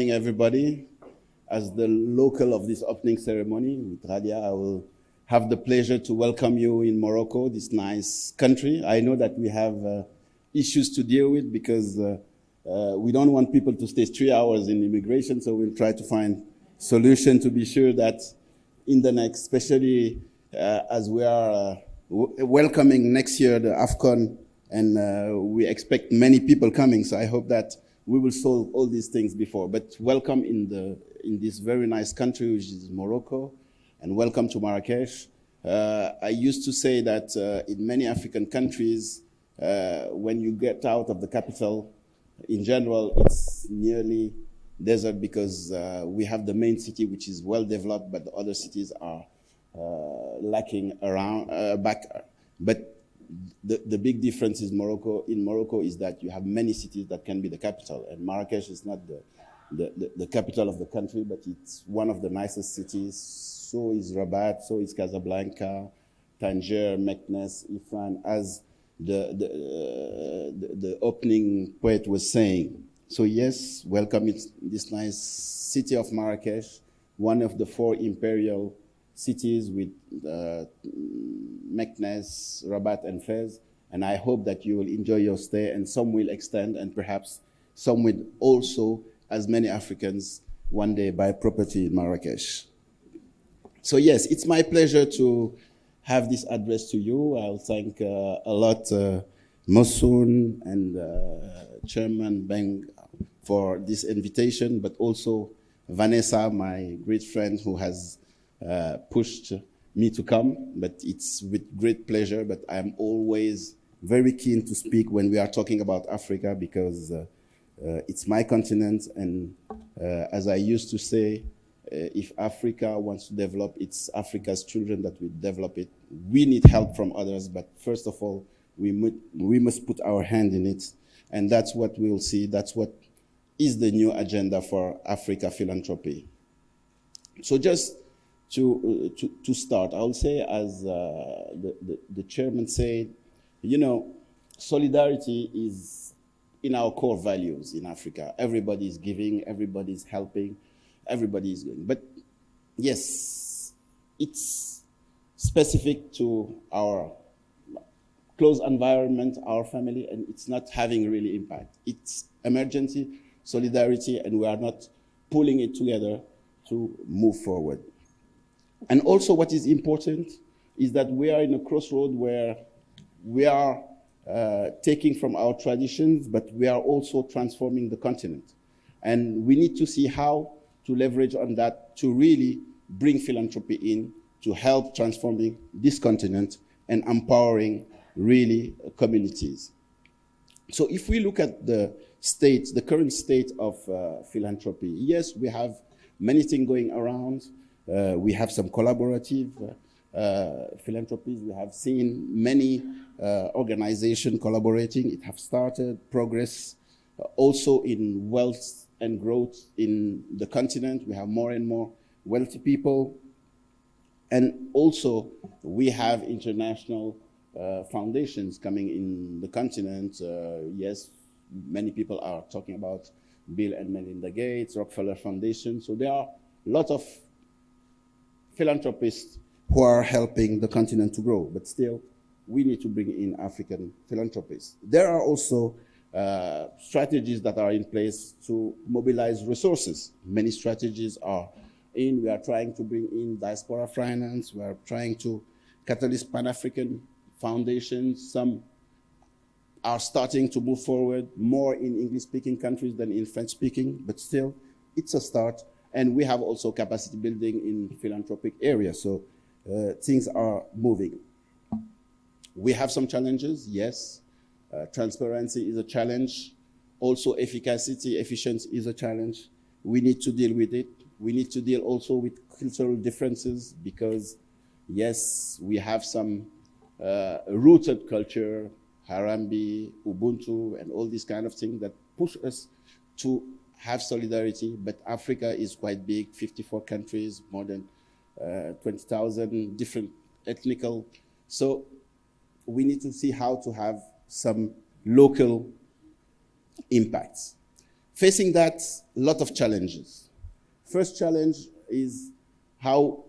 morning, everybody. As the local of this opening ceremony with Radia, I will have the pleasure to welcome you in Morocco, this nice country. I know that we have issues to deal with because we don't want people to stay 3 hours in immigration, so we'll try to find solution to be sure that in the next, especially as we are welcoming next year the AFCON, and we expect many people coming, so I hope that we will solve all these things before. But welcome in this very nice country, which is Morocco, and welcome to Marrakesh. I used to say that in many African countries, when you get out of the capital, in general, it's nearly desert because we have the main city, which is well developed, but the other cities are lacking around back. But the big difference is in Morocco is that you have many cities that can be the capital, and Marrakesh is not the capital of the country, but it's one of the nicest cities. So is Rabat, so is Casablanca, Tangier, Meknes, Ifrane, as the opening poet was saying. So yes, welcome in this nice city of Marrakesh, one of the 4 imperial cities with Meknes, Rabat, and Fez. And I hope that you will enjoy your stay, and some will extend, and perhaps some will also, as many Africans, one day buy property in Marrakesh. So yes, it's my pleasure to have this address to you. I'll thank a lot Mosun and Chairman Beng for this invitation, but also Vanessa, my great friend who has pushed me to come, but it's with great pleasure. But I'm always very keen to speak when we are talking about Africa because it's my continent, and as I used to say, if Africa wants to develop, it's Africa's children that will develop it. We need help from others, but first of all, we must put our hand in it, and that's what we'll see. That's what is the new agenda for Africa philanthropy. So just to start, I'll say, as the chairman said, you know, solidarity is in our core values in Africa. Everybody is giving, everybody is helping, everybody is going. But yes, it's specific to our close environment, our family, and it's not having really impact. It's emergency, solidarity, and we are not pulling it together to move forward. And also what is important is that we are in a crossroad where we are taking from our traditions, but we are also transforming the continent. And we need to see how to leverage on that to really bring philanthropy in to help transforming this continent and empowering really communities. So if we look at the current state of philanthropy, yes, we have many things going around. We have some collaborative philanthropies. We have seen many organizations collaborating. It have started progress also in wealth and growth in the continent. We have more and more wealthy people. And also we have international foundations coming in the continent. Yes, many people are talking about Bill and Melinda Gates, Rockefeller Foundation. So there are a lot of philanthropists who are helping the continent to grow, but still we need to bring in African philanthropists. There are also strategies that are in place to mobilize resources. Many strategies are in. We are trying to bring in diaspora finance. We are trying to catalyze Pan-African foundations. Some are starting to move forward more in English-speaking countries than in French-speaking, but still it's a start. And we have also capacity building in philanthropic areas. So things are moving. We have some challenges, yes. Transparency is a challenge. Also efficiency is a challenge. We need to deal with it. We need to deal also with cultural differences because, yes, we have some rooted culture, Harambee, Ubuntu, and all these kind of things that push us to have solidarity, but Africa is quite big, 54 countries, more than 20,000 different ethnical. So we need to see how to have some local impacts. Facing that, a lot of challenges. First challenge is how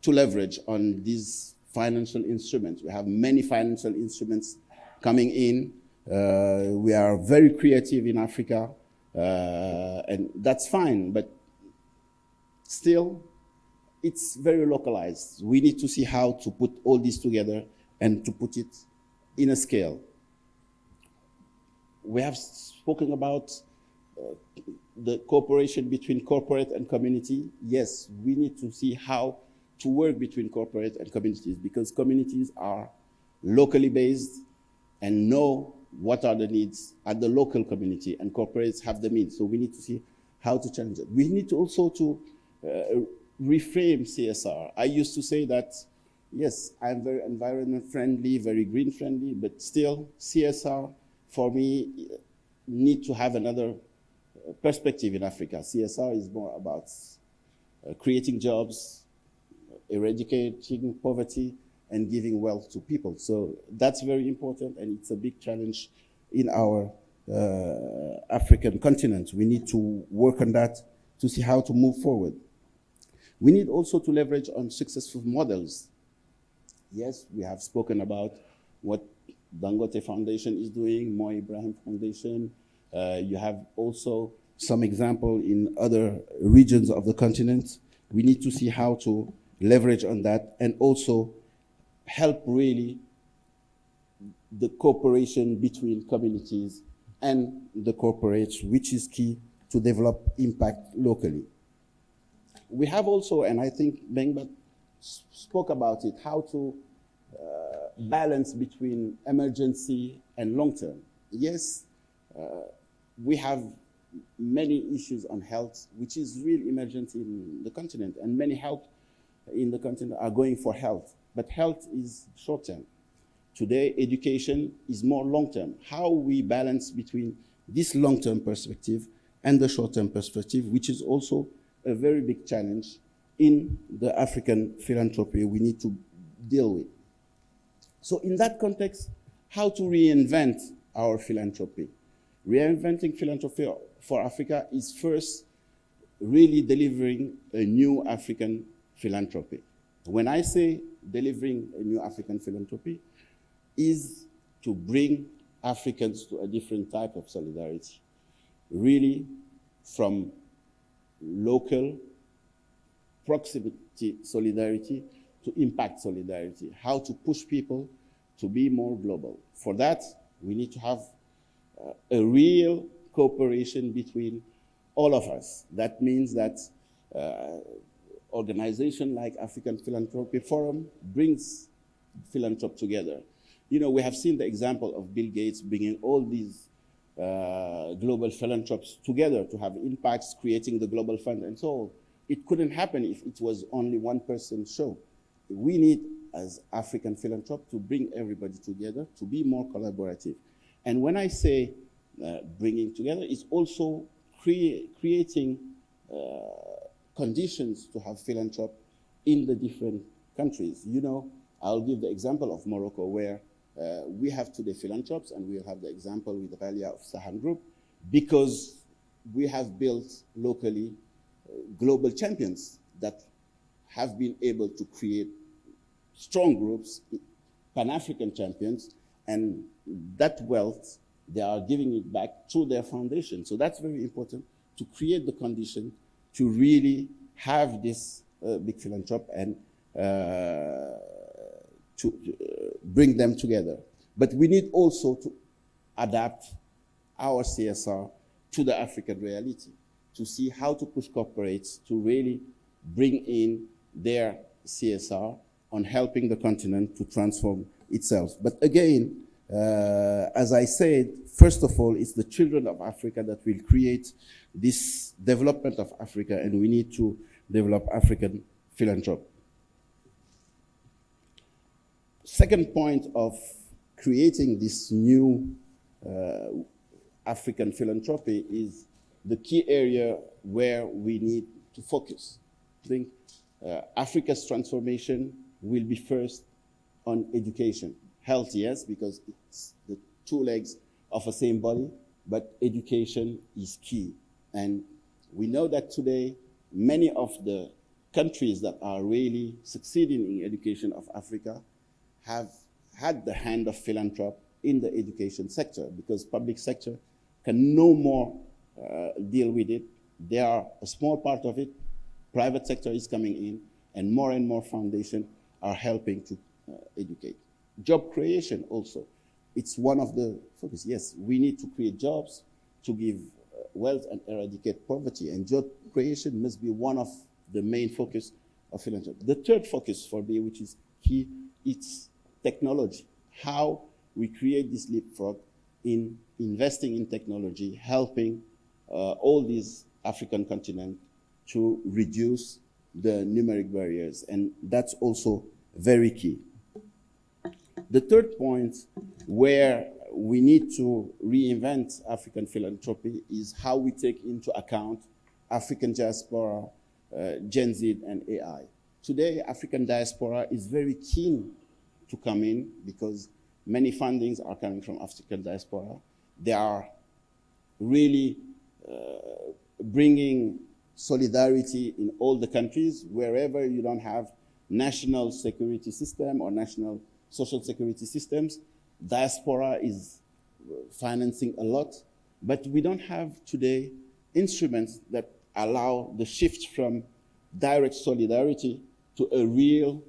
to leverage on these financial instruments. We have many financial instruments coming in. We are very creative in Africa, and that's fine, but still, it's very localized. We need to see how to put all this together and to put it in a scale. We have spoken about the cooperation between corporate and community. Yes, we need to see how to work between corporate and communities, because communities are locally based and know what are the needs at the local community, and corporates have the means. So we need to see how to challenge it. We need to also to reframe CSR. I used to say that, yes, I'm very environment friendly, very green friendly, but still CSR for me need to have another perspective in Africa. CSR is more about creating jobs, eradicating poverty, and giving wealth to people. So that's very important, and it's a big challenge in our African continent. We need to work on that to see how to move forward. We need also to leverage on successful models. Yes, we have spoken about what Dangote Foundation is doing, Mo Ibrahim Foundation. You have also some example in other regions of the continent. We need to see how to leverage on that and also help really the cooperation between communities and the corporates, which is key to develop impact locally. We have also, and I think Bengba spoke about it, how to balance between emergency and long-term. Yes, we have many issues on health, which is real emergency in the continent, and many health in the continent are going for health, but health is short-term. Today, education is more long-term. How we balance between this long-term perspective and the short-term perspective, which is also a very big challenge in the African philanthropy we need to deal with. So in that context, how to reinvent our philanthropy? Reinventing philanthropy for Africa is first really delivering a new African philanthropy. When I say delivering a new African philanthropy, is to bring Africans to a different type of solidarity, really from local proximity solidarity to impact solidarity, how to push people to be more global. For that, we need to have a real cooperation between all of us. That means that organization like African Philanthropy Forum brings philanthropy together. You know, we have seen the example of Bill Gates bringing all these global philanthropists together to have impacts, creating the Global Fund and so on. It couldn't happen if it was only one person's show. We need, as African philanthropists, to bring everybody together to be more collaborative. And when I say bringing together, it's also creating conditions to have philanthropy in the different countries. You know, I'll give the example of Morocco, where we have today philanthropists, and we'll have the example with Ghalia of Saham Group, because we have built locally global champions that have been able to create strong groups, Pan-African champions, and that wealth, they are giving it back through their foundation. So that's very important, to create the condition to really have this big philanthropy and to bring them together. But we need also to adapt our CSR to the African reality, to see how to push corporates to really bring in their CSR on helping the continent to transform itself. But again, as I said, first of all, it's the children of Africa that will create this development of Africa, and we need to develop African philanthropy. Second point of creating this new African philanthropy is the key area where we need to focus. I think Africa's transformation will be first on education. Health, yes, because it's the two legs of the same body, but education is key. And we know that today, many of the countries that are really succeeding in education of Africa have had the hand of philanthropy in the education sector, because public sector can no more deal with it. They are a small part of it. Private sector is coming in, and more foundations are helping to educate. Job creation also. It's one of the focus. Yes, we need to create jobs to give wealth and eradicate poverty, and job creation must be one of the main focus of philanthropy. The third focus for me, which is key, it's technology. How we create this leapfrog in investing in technology, helping all these African continent to reduce the numeric barriers, and that's also very key. The third point where we need to reinvent African philanthropy is how we take into account African diaspora, Gen Z, and AI. Today, African diaspora is very keen to come in because many fundings are coming from African diaspora. They are really bringing solidarity in all the countries. Wherever you don't have national security system or national social security systems, diaspora is financing a lot, but we don't have today instruments that allow the shift from direct solidarity to a real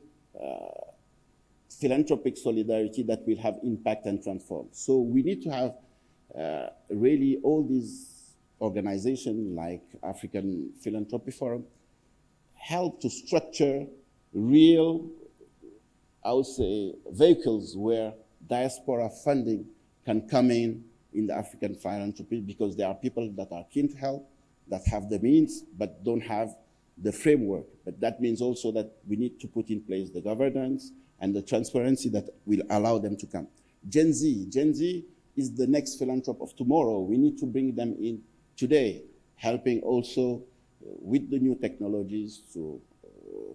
philanthropic solidarity that will have impact and transform. So we need to have really all these organizations like African Philanthropy Forum help to structure real, I would say, vehicles where diaspora funding can come in the African philanthropy, because there are people that are keen to help, that have the means, but don't have the framework. But that means also that we need to put in place the governance and the transparency that will allow them to come. Gen Z is the next philanthrope of tomorrow. We need to bring them in today, helping also with the new technologies to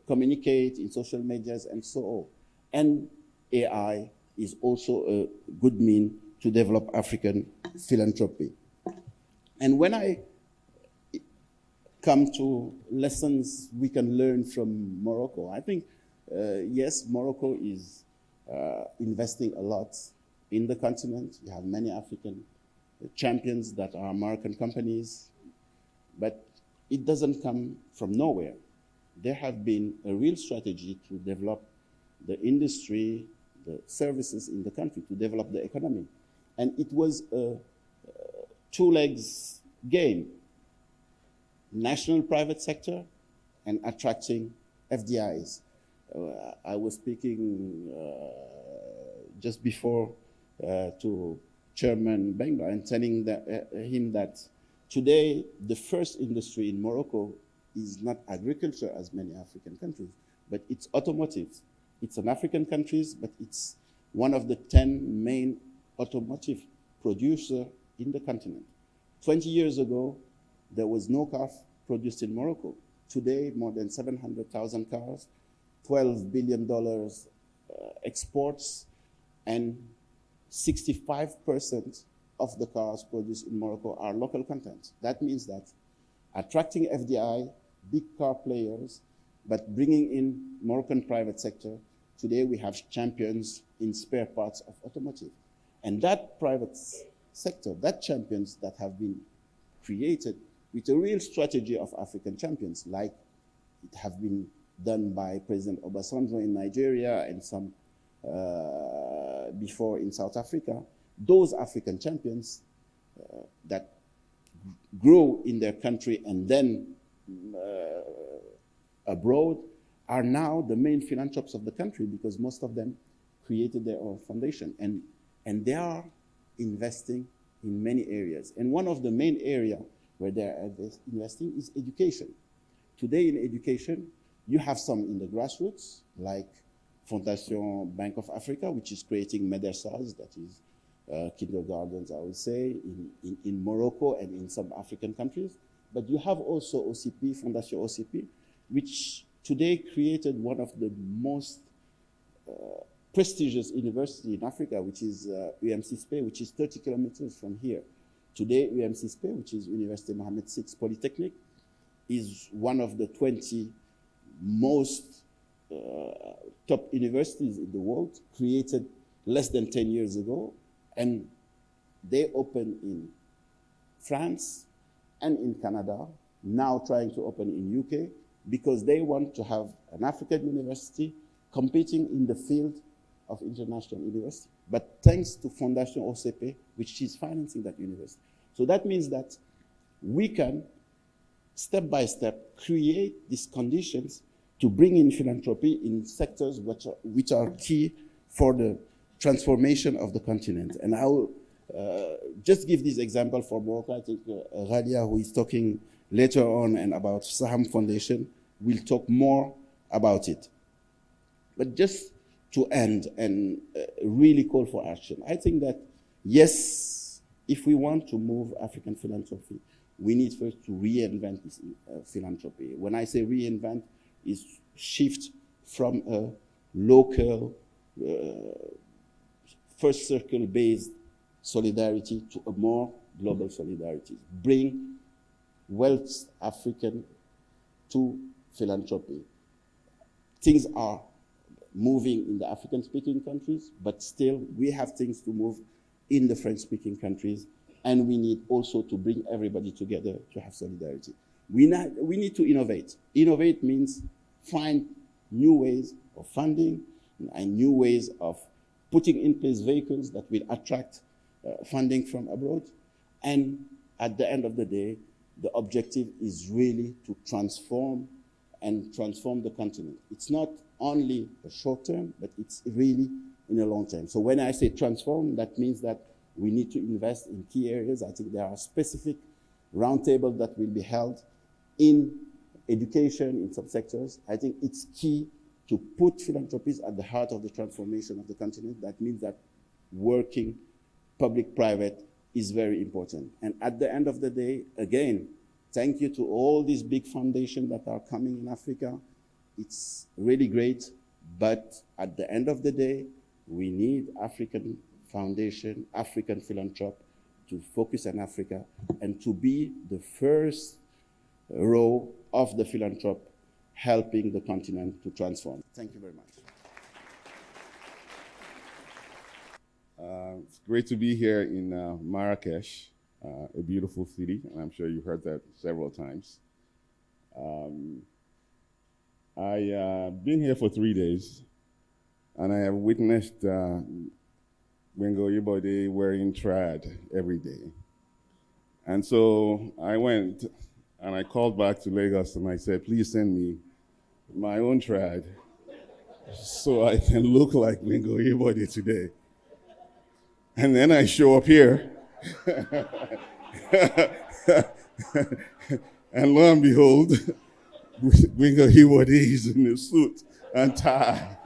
communicate in social medias and so on. And AI is also a good mean to develop African philanthropy. And when I come to lessons we can learn from Morocco, I think, yes, Morocco is investing a lot in the continent. You have many African champions that are American companies, but it doesn't come from nowhere. There have been a real strategy to develop the industry, the services in the country, to develop the economy. And it was a two-legs game: national private sector and attracting FDIs. I was speaking just before to Chairman Benga and telling him that today the first industry in Morocco is not agriculture as many African countries, but it's automotive. It's an African country, but it's one of the 10 main automotive producers in the continent. 20 years ago, there was no car produced in Morocco. Today, more than 700,000 cars, $12 billion exports, and 65% of the cars produced in Morocco are local content. That means that attracting FDI, big car players, but bringing in Moroccan private sector, today we have champions in spare parts of automotive. And that private sector, that champions that have been created with a real strategy of African champions, like it have been done by President Obasanjo in Nigeria and some before in South Africa. Those African champions that grow in their country and then abroad are now the main philanthropists of the country, because most of them created their own foundation. And they are investing in many areas. And one of the main areas where they are investing is education. Today in education, you have some in the grassroots, like Fondation Bank of Africa, which is creating madrasas, that is kindergartens, I would say, in Morocco and in some African countries. But you have also OCP, Fondation OCP, which today created one of the most prestigious university in Africa, which is UMC Spain, which is 30 kilometers from here. Today, UMCSP, which is University Mohammed VI Polytechnic, is one of the 20 most top universities in the world, created less than 10 years ago, and they opened in France and in Canada, now trying to open in UK, because they want to have an African university competing in the field of international university. But thanks to Fondation OCP, which is financing that university. So that means that we can, step by step, create these conditions to bring in philanthropy in sectors which are key for the transformation of the continent. And I will just give this example for Morocco. I think Ghalia, who is talking later on and about Saham Foundation, will talk more about it. But just to end and really call for action, I think that, yes, if we want to move African philanthropy, we need first to reinvent this philanthropy. When I say reinvent, is shift from a local, first circle-based solidarity to a more global solidarity. Bring wealth African to philanthropy. Things are moving in the African-speaking countries, but still we have things to move in the French-speaking countries, and we need also to bring everybody together to have solidarity. We need to innovate. Innovate means find new ways of funding and new ways of putting in place vehicles that will attract funding from abroad. And at the end of the day, the objective is really to transform the continent. It's not only a short term, but it's really in a long term. So when I say transform, that means that we need to invest in key areas. I think there are specific roundtables that will be held in education, in some sectors. I think it's key to put philanthropies at the heart of the transformation of the continent. That means that working public-private is very important. And at the end of the day, again, thank you to all these big foundations that are coming in Africa. It's really great, but at the end of the day, we need African foundation, African philanthrop to focus on Africa and to be the first row of the philanthrop helping the continent to transform. Thank you very much. It's great to be here in Marrakesh, a beautiful city, and I'm sure you heard that several times. I've been here for 3 days, and I have witnessed Gbengo Yebode wearing trad every day. And so I went and I called back to Lagos and I said, please send me my own trad so I can look like Gbengo Yebode today. And then I show up here, and lo and behold, Gbengo Yebode is in a suit and tie.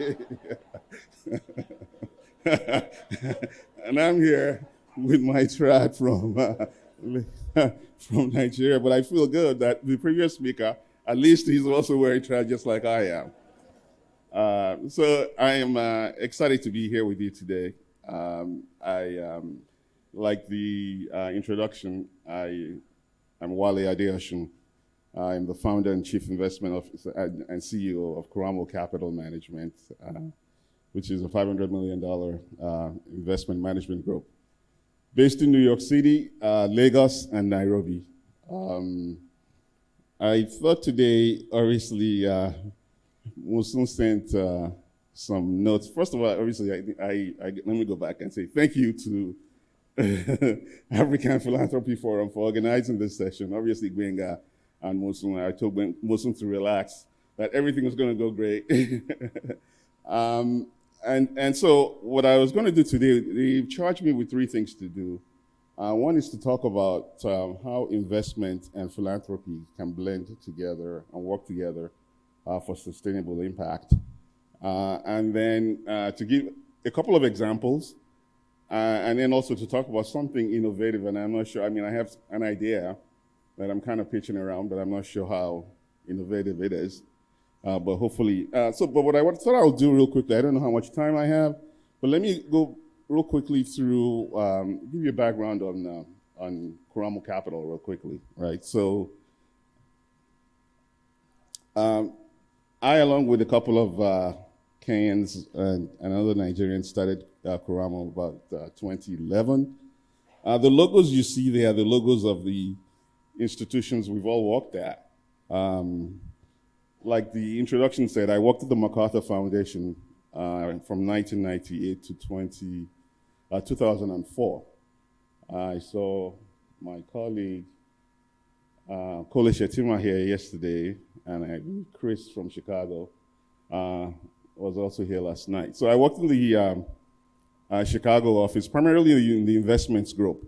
And I'm here with my trad from Nigeria, but I feel good that the previous speaker, at least he's also wearing trad just like I am. So I am excited to be here with you today. Like the introduction, I'm Wale Adeosun. I'm the founder and chief investment officer and CEO of Kuramo Capital Management, which is a $500 million investment management group based in New York City, Lagos, and Nairobi. I thought today, obviously, Musun sent some notes. First of all, obviously, let me go back and say thank you to African Philanthropy Forum for organizing this session. Obviously, Gbenga and Musun, I told Musun to relax, that everything was going to go great. And so what I was going to do today, they charged me with 3 things to do. One is to talk about how investment and philanthropy can blend together and work together for sustainable impact. And then to give a couple of examples, and then also to talk about something innovative. And I'm not sure, I mean, I have an idea that I'm kind of pitching around, but I'm not sure how innovative it is. But hopefully, but what I thought I'll do real quickly, I don't know how much time I have, but let me go real quickly through, give you a background on Kuramo Capital real quickly, right? So I, along with a couple of Kenyans and other Nigerians, started Kuramo about 2011. The logos you see there are the logos of the institutions we've all worked at. Like the introduction said, I worked at the MacArthur Foundation from 1998 to 2004. I saw my colleague Kole Shetima here yesterday, and Chris from Chicago was also here last night. So I worked in the Chicago office, primarily in the investments group.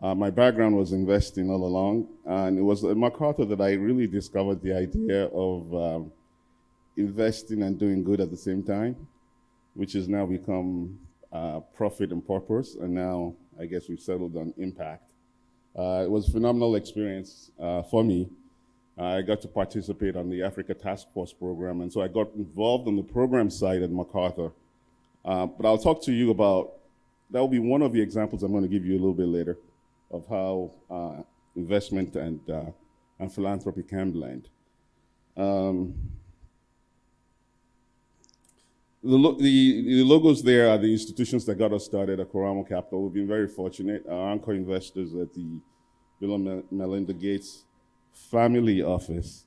My background was investing all along, and it was at MacArthur that I really discovered the idea of investing and doing good at the same time, which has now become profit and purpose, and now I guess we've settled on impact. It was a phenomenal experience for me. I got to participate on the Africa Task Force program, and so I got involved on the program side at MacArthur. But I'll talk to you about, that will be one of the examples I'm going to give you a little bit later of how investment and philanthropy can blend. The logos there are the institutions that got us started at Kuramo Capital. We've been very fortunate. Our anchor investors at the Bill and Melinda Gates Family Office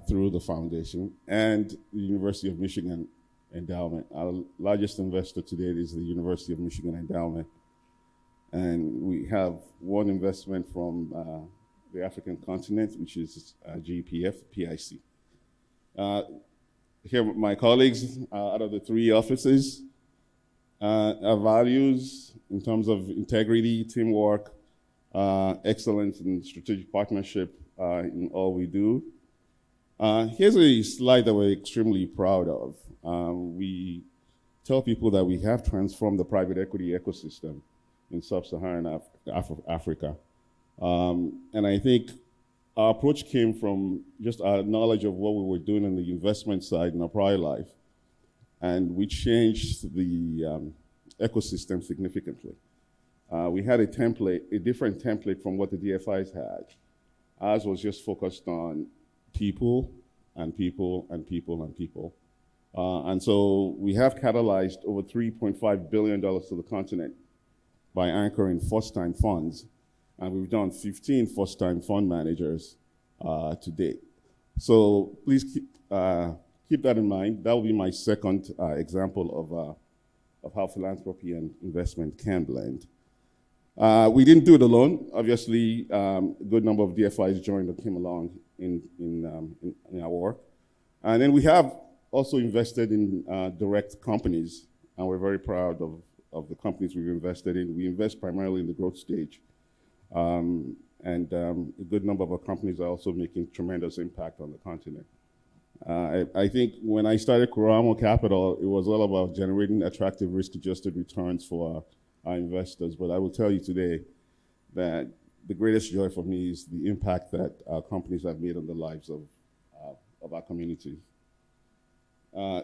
through the foundation, and the University of Michigan Endowment. Our largest investor to date is the University of Michigan Endowment. And we have one investment from the African continent, which is GPF, PIC. Here, my colleagues out of the three offices, our values in terms of integrity, teamwork, excellence, and strategic partnership in all we do. Here's a slide that we're extremely proud of. We tell people that we have transformed the private equity ecosystem in sub-Saharan Africa. And I think our approach came from just our knowledge of what we were doing on the investment side in our prior life. And we changed the ecosystem significantly. We had a different template from what the DFIs had. Ours was just focused on people and people and people and people. And so we have catalyzed over $3.5 billion to the continent by anchoring first-time funds. And we've done 15 first-time fund managers to date. So please keep that in mind. That will be my second example of how philanthropy and investment can blend. We didn't do it alone. Obviously, a good number of DFIs joined and came along in our work. And then we have also invested in direct companies, and we're very proud of the companies we've invested in. We invest primarily in the growth stage. And a good number of our companies are also making tremendous impact on the continent. I think when I started Kuramo Capital, it was all about generating attractive risk-adjusted returns for our investors. But I will tell you today that the greatest joy for me is the impact that our companies have made on the lives of our communities.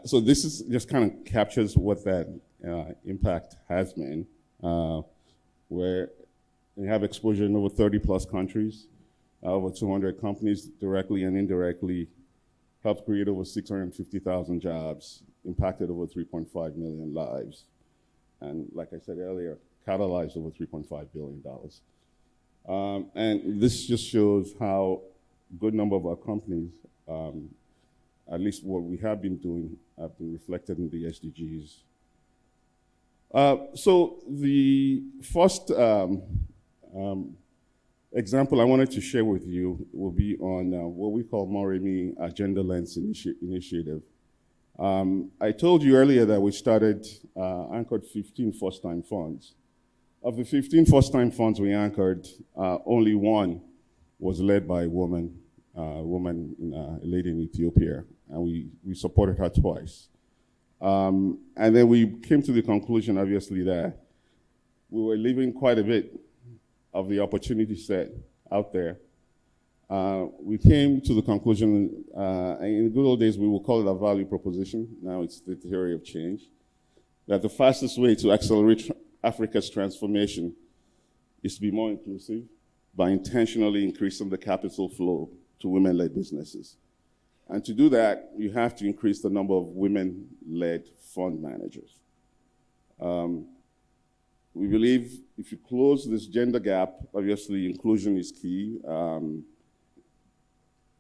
So this is just kind of captures what that impact has been, where we have exposure in over 30 plus countries, over 200 companies directly and indirectly, helped create over 650,000 jobs, impacted over 3.5 million lives. And like I said earlier, catalyzed over $3.5 billion. And this just shows how a good number of our companies, at least what we have been doing, have been reflected in the SDGs. So the first example I wanted to share with you will be on what we call Moremi Agenda Lens Initiative. I told you earlier that we started, anchored 15 first-time funds. Of the 15 first-time funds we anchored, only one was led by a woman, a lady in Ethiopia, and we supported her twice. And then we came to the conclusion, obviously, that we were leaving quite a bit of the opportunity set out there. We came to the conclusion, in the good old days, we will call it a value proposition. Now it's the theory of change. That the fastest way to accelerate Africa's transformation is to be more inclusive by intentionally increasing the capital flow to women-led businesses. And to do that, you have to increase the number of women-led fund managers. We believe if you close this gender gap, obviously inclusion is key.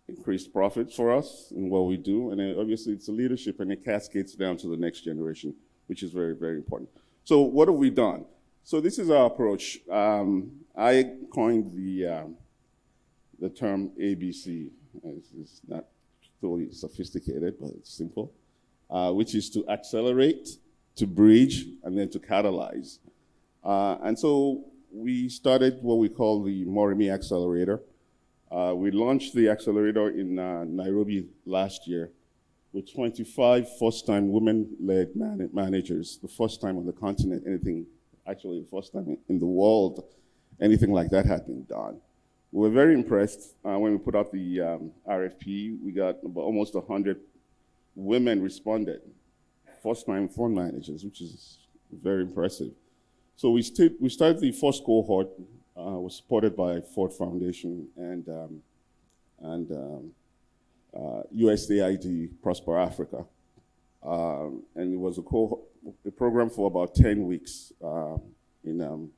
Increased profits for us in what we do, and then obviously it's a leadership and it cascades down to the next generation, which is very, very important. So what have we done? So this is our approach. I coined the term ABC. It's not totally sophisticated, but it's simple, which is to accelerate, to bridge, and then to catalyze. And so we started what we call the Moremi Accelerator. We launched the accelerator in Nairobi last year with 25 first-time women-led managers, the first time on the continent, actually the first time in the world, anything like that had been done. We were very impressed when we put out the RFP. We got almost 100 women responded, first-time fund managers, which is very impressive. So we started the first cohort, was supported by Ford Foundation and USAID Prosper Africa. And it was a program for about 10 weeks in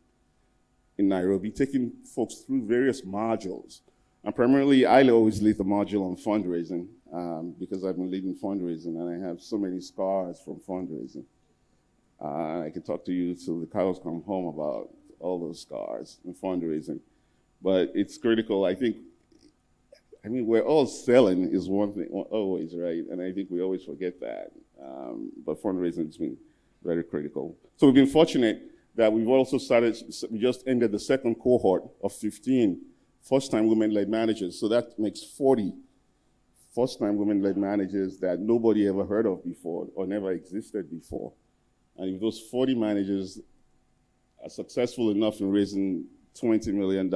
Nairobi, taking folks through various modules. And primarily, I always lead the module on fundraising because I've been leading fundraising and I have so many scars from fundraising. I can talk to you till the cows come home about all those scars in fundraising. But it's critical. I mean, we're all selling is one thing always, right? And I think we always forget that. But fundraising has been very critical. So we've been fortunate that we've also we just ended the second cohort of 15 first-time women-led managers. So that makes 40 first-time women-led managers that nobody ever heard of before or never existed before. And if those 40 managers are successful enough in raising $20 million,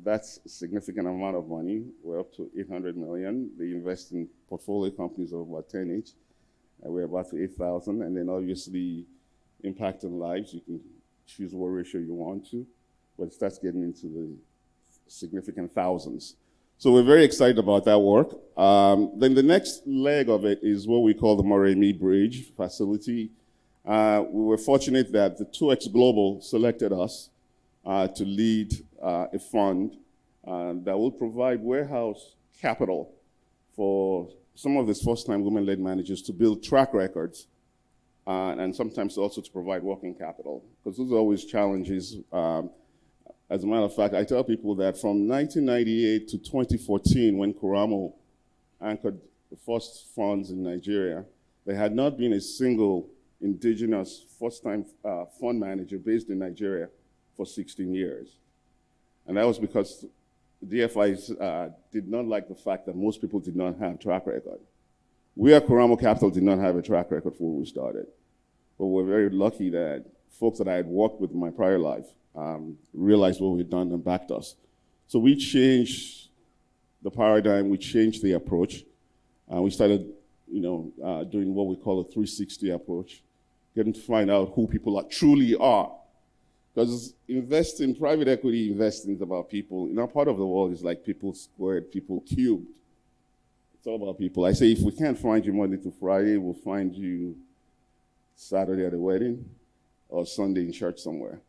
that's a significant amount of money. We're up to 800 million. They invest in portfolio companies of about 10 each. And we're about to 8,000. And then obviously impact on lives. You can choose what ratio you want to, but it starts getting into the significant thousands. So we're very excited about that work. Then the next leg of it is what we call the Moremi Bridge facility. We were fortunate that the 2X Global selected us to lead a fund that will provide warehouse capital for some of these first-time women-led managers to build track records and sometimes also to provide working capital, because those are always challenges. As a matter of fact, I tell people that from 1998 to 2014, when Kuramo anchored the first funds in Nigeria, there had not been a single indigenous first-time fund manager based in Nigeria for 16 years. And that was because the DFIs did not like the fact that most people did not have track record. We at Kuramo Capital did not have a track record when we started. But we're very lucky that folks that I had worked with in my prior life realized what we'd done and backed us. So we changed the paradigm, we changed the approach. We started doing what we call a 360 approach, getting to find out who people truly are. Because private equity investing is about people. In our part of the world, it's like people squared, people cubed. It's all about people. I say, if we can't find you Monday to Friday, we'll find you Saturday at a wedding or Sunday in church somewhere.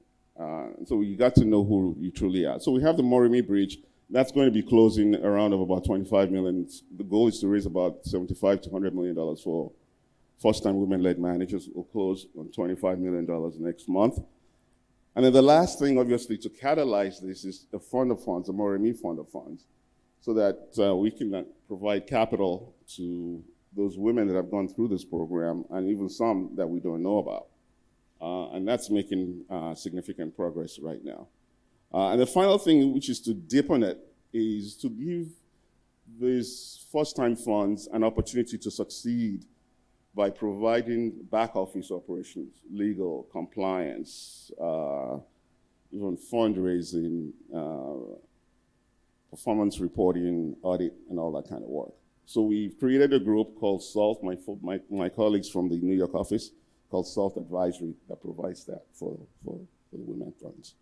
So you got to know who you truly are. So we have the Moremi Bridge. That's going to be closing around of about 25 million. The goal is to raise about $75 to $100 million for first-time women-led managers. We'll close on $25 million next month. And then the last thing, obviously, to catalyze this is the fund of funds, the Moremi Fund of Funds, so that we can provide capital to those women that have gone through this program and even some that we don't know about. And that's making significant progress right now. And the final thing, which is to deepen it, is to give these first-time funds an opportunity to succeed by providing back office operations, legal, compliance, even fundraising, performance reporting, audit, and all that kind of work. So we've created a group called SALT, my colleagues from the New York office, called SALT Advisory, that provides that for for the women funds.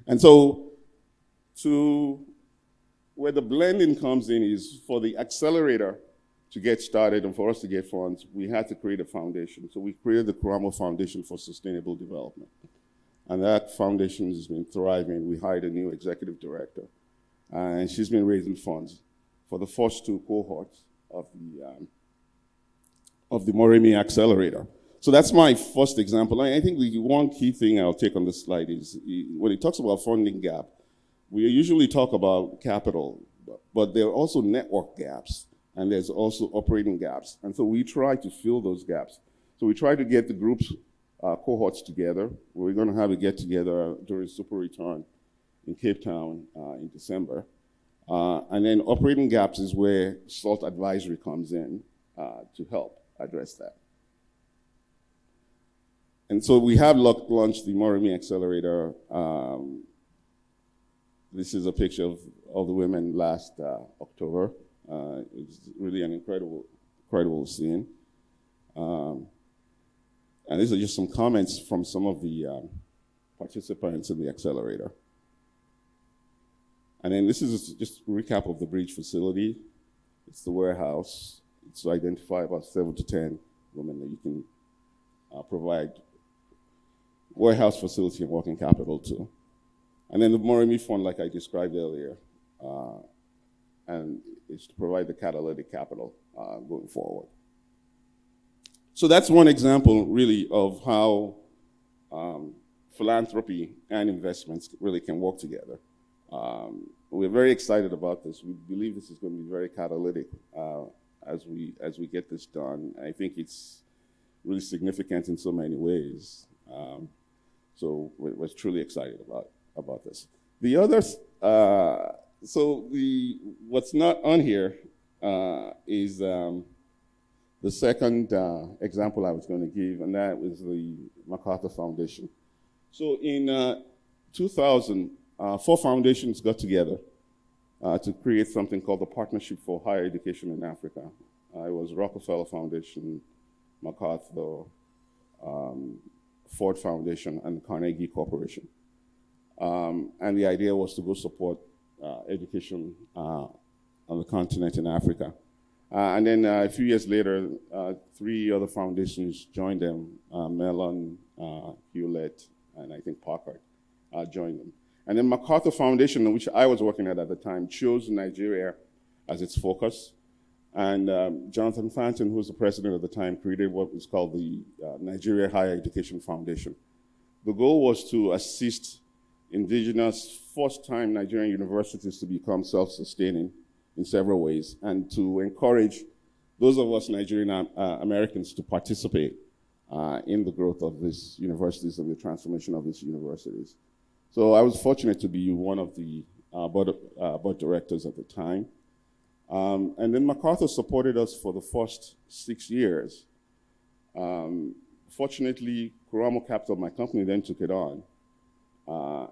And so where the blending comes in is for the accelerator to get started and for us to get funds, we had to create a foundation. So we created the Kuramo Foundation for Sustainable Development. And that foundation has been thriving. We hired a new executive director, and she's been raising funds for the first two cohorts of the Moremi Accelerator. So that's my first example. I think the one key thing I'll take on this slide is when it talks about funding gap, we usually talk about capital, but there are also network gaps, and there's also operating gaps. And so we try to fill those gaps. So we try to get the groups, cohorts together. We're going to have a get-together during Super Return in Cape Town in December. And then operating gaps is where SALT Advisory comes in to help address that. And so we have launched the Moremi Accelerator. This is a picture of all the women last October. It's really an incredible scene. And these are just some comments from some of the participants in the accelerator. And then this is just a recap of the bridge facility. It's the warehouse. It's to identify about 7 to 10 women that you can provide warehouse facility and working capital to. And then the Moremi Fund, like I described earlier, and it's to provide the catalytic capital going forward. So that's one example, really, of how philanthropy and investments really can work together. We're very excited about this. We believe this is going to be very catalytic as we get this done. I think it's really significant in so many ways. So we're truly excited about this. The others, what's not on here is the second example I was going to give, and that was the MacArthur Foundation. So in 2000, 4 foundations got together to create something called the Partnership for Higher Education in Africa. It was Rockefeller Foundation, MacArthur, Ford Foundation, and Carnegie Corporation. And the idea was to go support education on the continent in Africa. And then a few years later, 3 other foundations joined them, Mellon, Hewlett, and I think Packard joined them. And then MacArthur Foundation, which I was working at the time, chose Nigeria as its focus. And Jonathan Fanton, who was the president at the time, created what was called the Nigeria Higher Education Foundation. The goal was to assist indigenous first-time Nigerian universities to become self-sustaining in several ways, and to encourage those of us Nigerian Americans to participate in the growth of these universities and the transformation of these universities. So I was fortunate to be one of the board directors at the time. And then MacArthur supported us for the first 6 years. Fortunately, Kuramo Capital, my company, then took it on.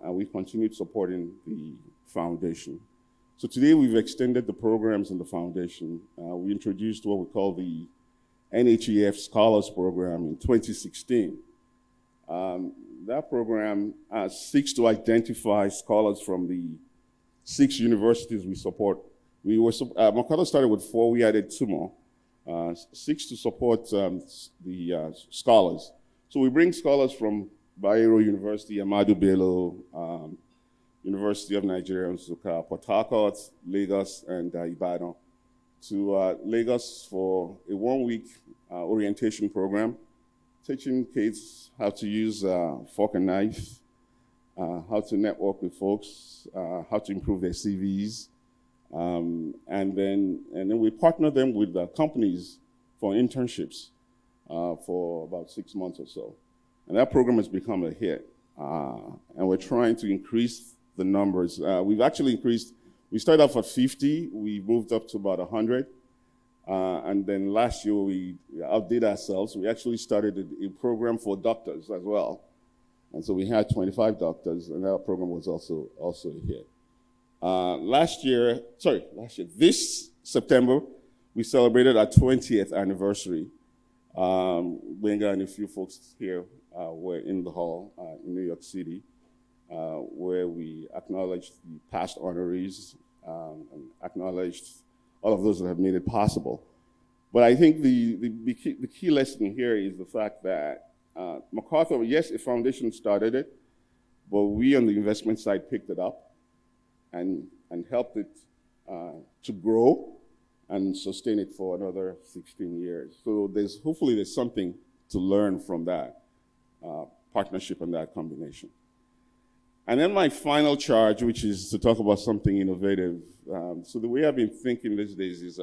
And we continued supporting the foundation. So today we've extended the programs in the foundation. We introduced what we call the NHEF Scholars Program in 2016. That program seeks to identify scholars from the 6 universities we support. MacArthur started with 4, we added 2 more. 6 to support the scholars. So we bring scholars from Bayero University, Ahmadu Bello, University of Nigeria, Nsukka, Port Harcourt, Lagos, and Ibadan to Lagos for a 1-week orientation program, teaching kids how to use fork and knife, how to network with folks, how to improve their CVs, and then we partner them with companies for internships for about 6 months or so. And that program has become a hit. And we're trying to increase the numbers. We've actually increased, we started off at 50, we moved up to about 100. And then last year we outdid ourselves. We actually started a program for doctors as well. And so we had 25 doctors, and that program was also a hit. This September, we celebrated our 20th anniversary. Benga and a few folks here were in the hall in New York City. where we acknowledged the past honorees and acknowledged all of those that have made it possible. But I think the key lesson here is the fact that MacArthur, yes, a foundation started it, but we on the investment side picked it up and helped it to grow and sustain it for another 16 years. So hopefully there's something to learn from that partnership and that combination. And then my final charge, which is to talk about something innovative. So the way I've been thinking these days is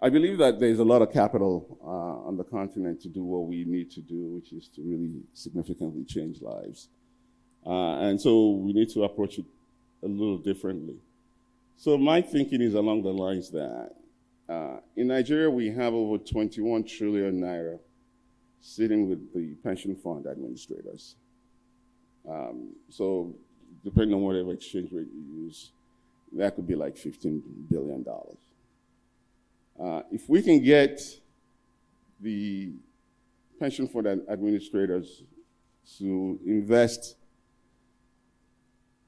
I believe that there's a lot of capital on the continent to do what we need to do, which is to really significantly change lives. And so we need to approach it a little differently. So my thinking is along the lines that in Nigeria, we have over 21 trillion naira sitting with the pension fund administrators. So depending on whatever exchange rate you use, that could be like $15 billion. If we can get the pension fund administrators to invest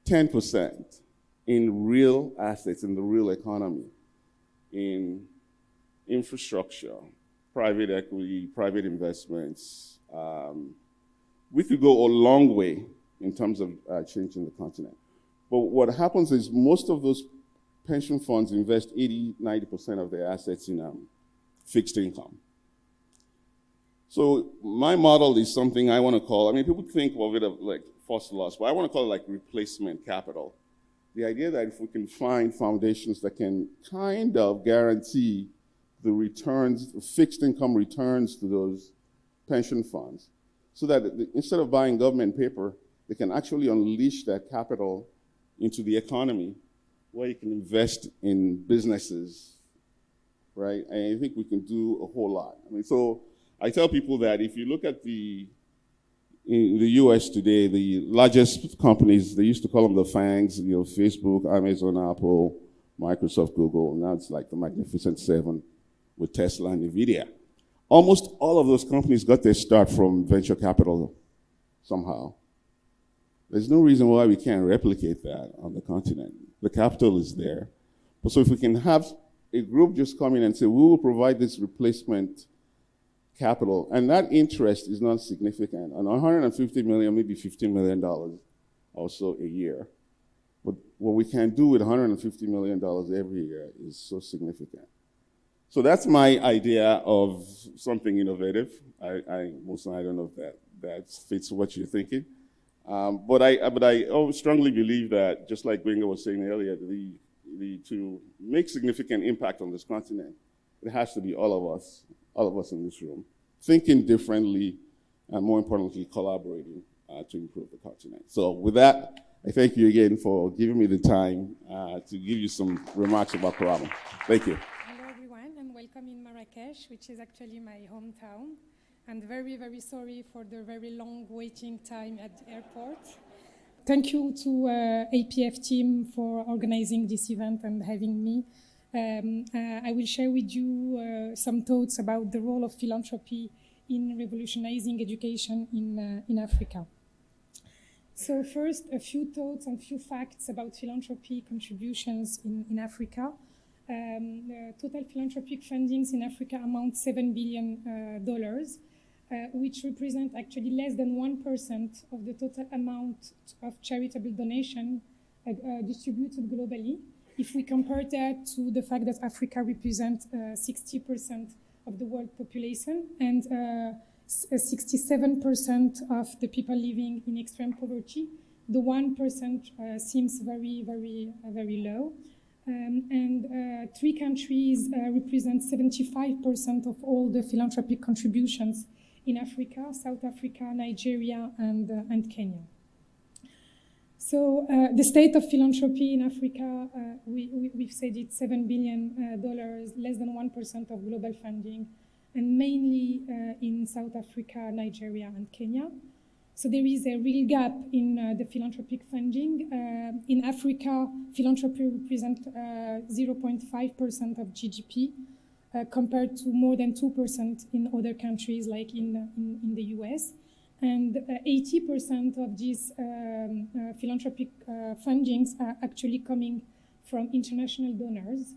10% in real assets in the real economy, in infrastructure, private equity, private investments, we could go a long way in terms of changing the continent. But what happens is most of those pension funds invest 80–90% of their assets in fixed income. So my model is something I want to call, I mean, people think of it like first loss, but I want to call it like replacement capital. The idea that if we can find foundations that can kind of guarantee the returns, the fixed income returns to those pension funds, so that instead of buying government paper, they can actually unleash that capital into the economy where you can invest in businesses, right? And I think we can do a whole lot. I mean, so I tell people that if you look at in the US today, the largest companies, they used to call them the FANGs, Facebook, Amazon, Apple, Microsoft, Google. Now it's like the Magnificent Seven with Tesla and NVIDIA. Almost all of those companies got their start from venture capital somehow. There's no reason why we can't replicate that on the continent. The capital is there. But so if we can have a group just come in and say, we will provide this replacement capital, and that interest is not significant, and 150 million, maybe $15 million also a year. But what we can do with $150 million every year is so significant. So that's my idea of something innovative. I don't know if that fits what you're thinking. But I strongly believe that, just like Gringo was saying earlier, to make significant impact on this continent, it has to be all of us in this room, thinking differently, and more importantly, collaborating to improve the continent. So with that, I thank you again for giving me the time to give you some remarks about Karama. Thank you. Hello, everyone, and welcome in Marrakesh, which is actually my hometown. And very, very sorry for the very long waiting time at the airport. Thank you to APF team for organizing this event and having me. I will share with you some thoughts about the role of philanthropy in revolutionizing education in Africa. So first, a few thoughts and few facts about philanthropy contributions in Africa. Total philanthropic fundings in Africa amount $7 billion. Which represent actually less than 1% of the total amount of charitable donation distributed globally. If we compare that to the fact that Africa represents 60% of the world population and 67% of the people living in extreme poverty, the 1% seems very, very, very low. And 3 countries represent 75% of all the philanthropic contributions in Africa: South Africa, Nigeria, and Kenya. So the state of philanthropy in Africa, we've said it's $7 billion, less than 1% of global funding, and mainly in South Africa, Nigeria, and Kenya. So there is a real gap in the philanthropic funding. In Africa, philanthropy represents 0.5% of GDP, compared to more than 2% in other countries like in the US. And 80% of these philanthropic fundings are actually coming from international donors.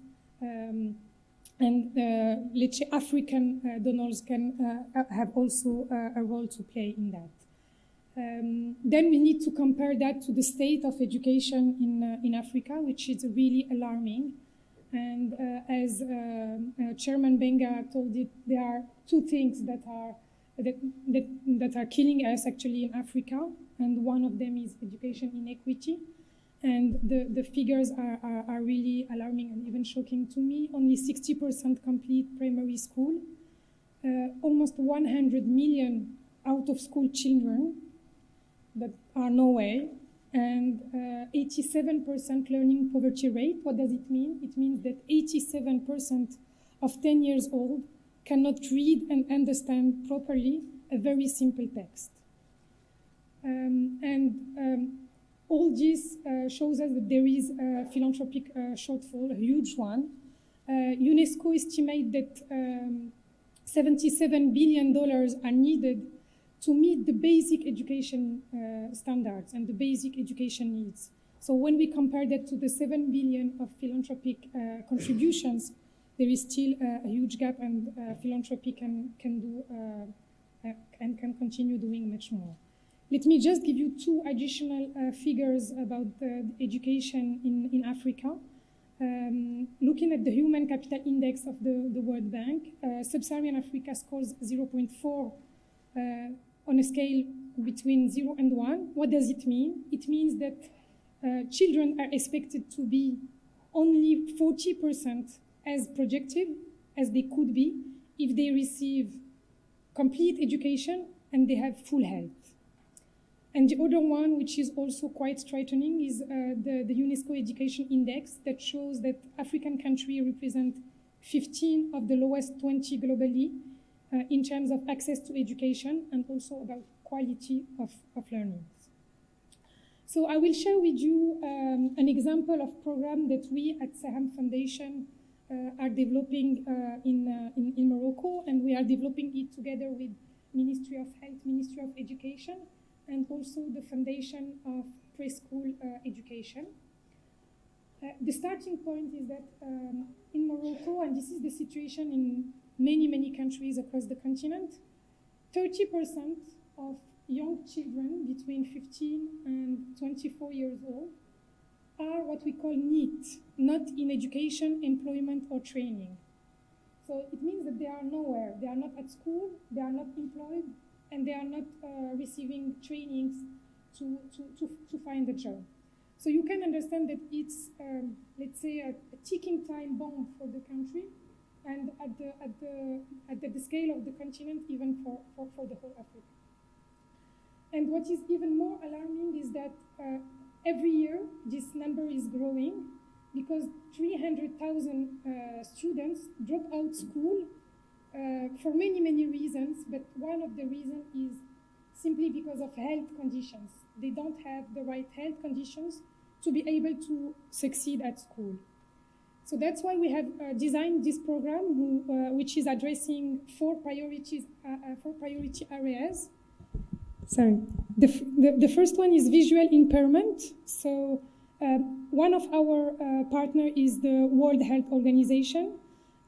Let's say African donors can have also a role to play in that. Then we need to compare that to the state of education in Africa, which is really alarming. And as Chairman Benga told it, there are two things that are killing us actually in Africa, and one of them is education inequity. And the figures are really alarming and even shocking to me. Only 60% complete primary school, almost 100 million out-of-school children that are nowhere, and 87% learning poverty rate. What does it mean? It means that 87% of 10 years old cannot read and understand properly a very simple text. All this shows us that there is a philanthropic shortfall, a huge one. UNESCO estimates that $77 billion are needed to meet the basic education standards and the basic education needs. So when we compare that to the 7 billion of philanthropic contributions, there is still a huge gap, and philanthropy can do and can continue doing much more. Let me just give you two additional figures about the education in Africa. Looking at the Human Capital Index of the World Bank, Sub-Saharan Africa scores 0.4 on a scale between 0 and 1. What does it mean? It means that children are expected to be only 40% as projected as they could be if they receive complete education and they have full health. And the other one, which is also quite frightening, is the UNESCO Education Index that shows that African countries represent 15 of the lowest 20 globally in terms of access to education and also about quality of learning. So I will share with you an example of program that we at Saham Foundation are developing in Morocco, and we are developing it together with Ministry of Health, Ministry of Education, and also the Foundation of Preschool Education. The starting point is that in Morocco, and this is the situation in many countries across the continent, 30% of young children between 15 and 24 years old are what we call NEET, not in education, employment, or training. So it means that they are nowhere. They are not at school, they are not employed, and they are not receiving trainings to find a job. So you can understand that it's, let's say, a ticking time bomb for the country, and at the scale of the continent, even for the whole Africa. And what is even more alarming is that every year this number is growing because 300,000 students drop out school for many reasons, but one of the reasons is simply because of health conditions. They don't have the right health conditions to be able to succeed at school. So that's why we have designed this program, which is addressing four priority areas. Sorry. The first one is visual impairment. So one of our partners is the World Health Organization,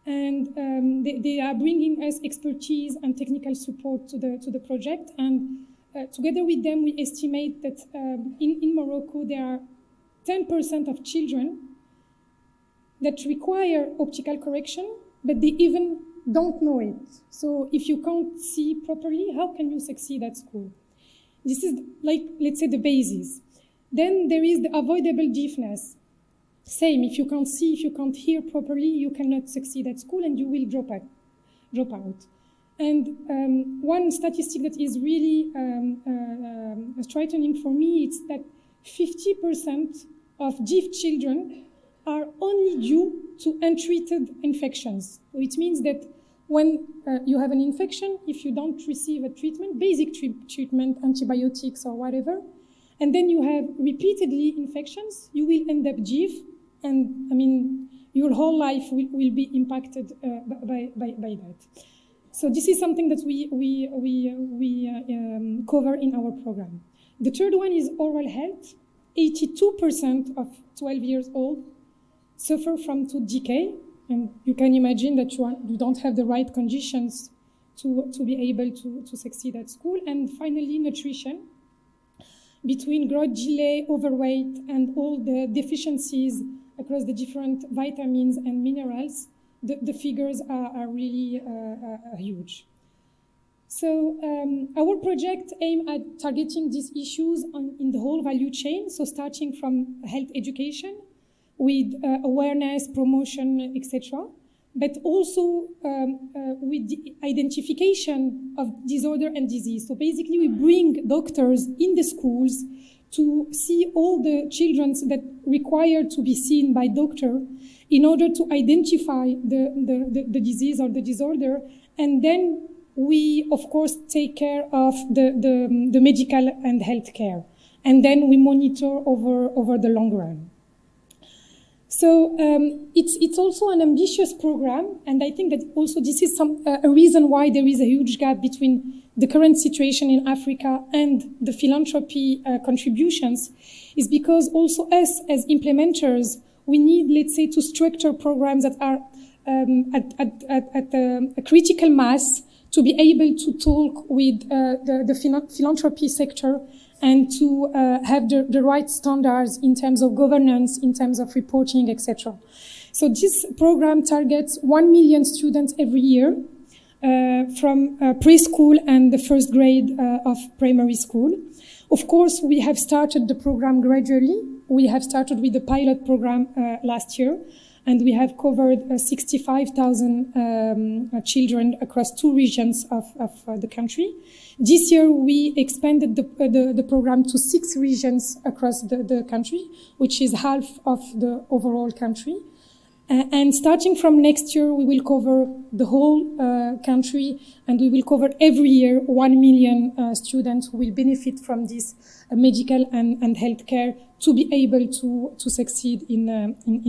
and they are bringing us expertise and technical support to the project. And together with them, we estimate that in Morocco there are 10% of children that require optical correction, but they even don't know it. So if you can't see properly, how can you succeed at school? This is like, let's say, the basis. Then there is the avoidable deafness. Same, if you can't see, if you can't hear properly, you cannot succeed at school and you will drop out. And one statistic that is really frightening for me is that 50% of deaf children are only due to untreated infections. So it means that when you have an infection, if you don't receive a treatment, basic treatment, antibiotics or whatever, and then you have repeatedly infections, you will end up deaf, and I mean, your whole life will be impacted by that. So this is something that we cover in our program. The third one is oral health. 82% of 12 years old suffer from tooth decay, and you can imagine that you don't have the right conditions to be able to succeed at school. And finally, nutrition. Between growth delay, overweight, and all the deficiencies across the different vitamins and minerals, the figures are really huge. So our project aims at targeting these issues in the whole value chain, so starting from health education with awareness, promotion, etc., but also with the identification of disorder and disease. So basically we bring doctors in the schools to see all the children that require to be seen by doctor in order to identify the disease or the disorder, and then we, of course, take care of the medical and health care, and then we monitor over the long run. So it's also an ambitious program, and I think that also this is a reason why there is a huge gap between the current situation in Africa and the philanthropy contributions, is because also us as implementers, we need, let's say, to structure programs that are at a critical mass to be able to talk with the philanthropy sector and to have the right standards in terms of governance, in terms of reporting, etc. So this program targets 1 million students every year from preschool and the first grade of primary school. Of course, we have started the program gradually. We have started with the pilot program last year, and we have covered 65,000 children across 2 regions of the country. This year, we expanded the program to 6 regions across the country, which is half of the overall country. And starting from next year, we will cover the whole country, and we will cover every year 1 million students who will benefit from this medical and healthcare to be able to succeed in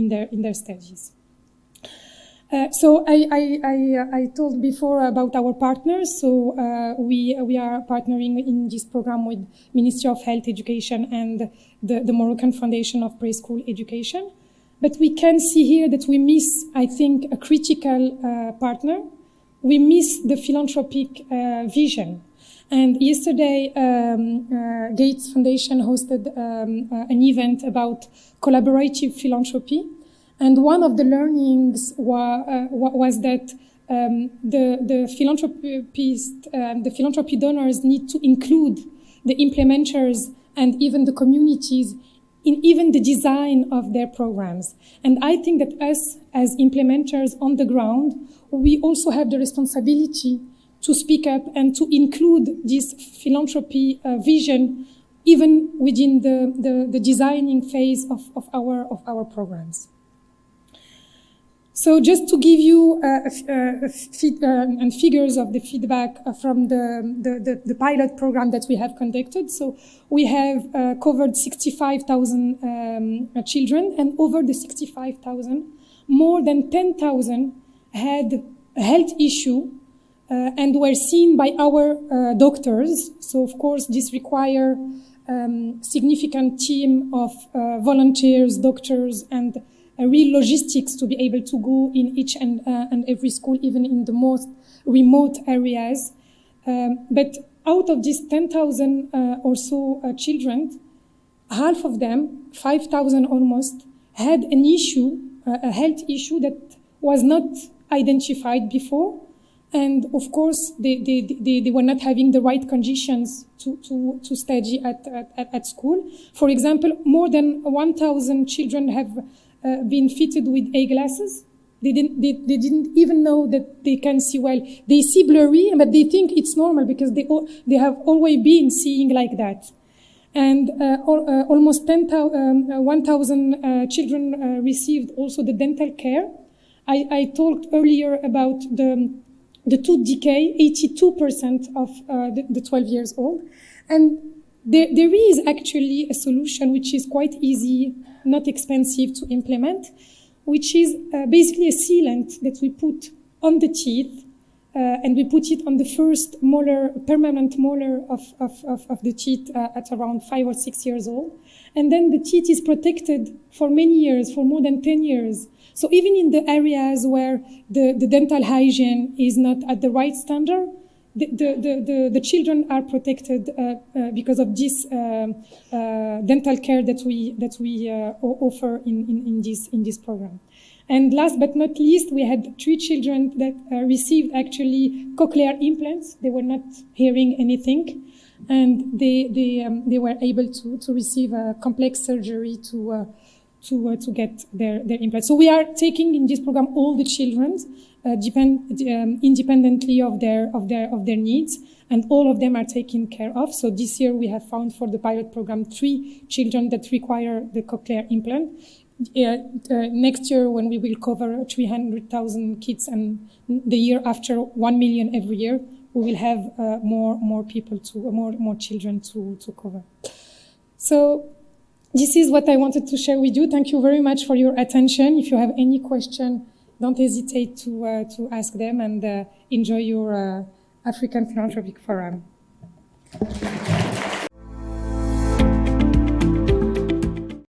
their studies. So I told before about our partners. So we are partnering in this program with Ministry of Health, Education, and the Moroccan Foundation of Preschool Education. But we can see here that we miss, I think, a critical partner. We miss the philanthropic vision. And yesterday, Gates Foundation hosted an event about collaborative philanthropy. And one of the learnings was that the philanthropists, the philanthropy donors need to include the implementers and even the communities in even the design of their programs. And I think that us, as implementers on the ground, we also have the responsibility to speak up and to include this philanthropy vision even within the designing phase of our programs. So just to give you and figures of the feedback from the pilot program that we have conducted. So we have covered 65,000 children, and over the 65,000, more than 10,000 had a health issue and were seen by our doctors. So of course this requires significant team of volunteers, doctors, and real logistics to be able to go in each and every school, even in the most remote areas. But out of these 10,000 or so children, half of them, 5,000 almost, had an issue, a health issue that was not identified before. And of course, they were not having the right conditions to study at school. For example, more than 1,000 children have been fitted with eyeglasses. They didn't even know that they can see well. They see blurry, but they think it's normal because they have always been seeing like that. And almost 1,000 children received also the dental care. I talked earlier about the tooth decay, 82% of the 12 years old. And there is actually a solution which is quite easy, not expensive to implement, which is basically a sealant that we put on the teeth and we put it on the first molar, permanent molar of the teeth at around 5 or 6 years old. And then the teeth is protected for many years, for more than 10 years. So even in the areas where the dental hygiene is not at the right standard, the children are protected because of this dental care that we offer in this program. And last but not least, we had 3 children that received actually cochlear implants. They were not hearing anything, and they were able to receive a complex surgery to get their implants. So we are taking in this program all the children, independently of their needs, and all of them are taken care of. So this year we have found for the pilot program 3 children that require the cochlear implant. Next year, when we will cover 300,000 kids, and the year after 1 million every year, we will have more people more children to cover. So this is what I wanted to share with you. Thank you very much for your attention. If you have any question, don't hesitate to ask them, and enjoy your African Philanthropic Forum.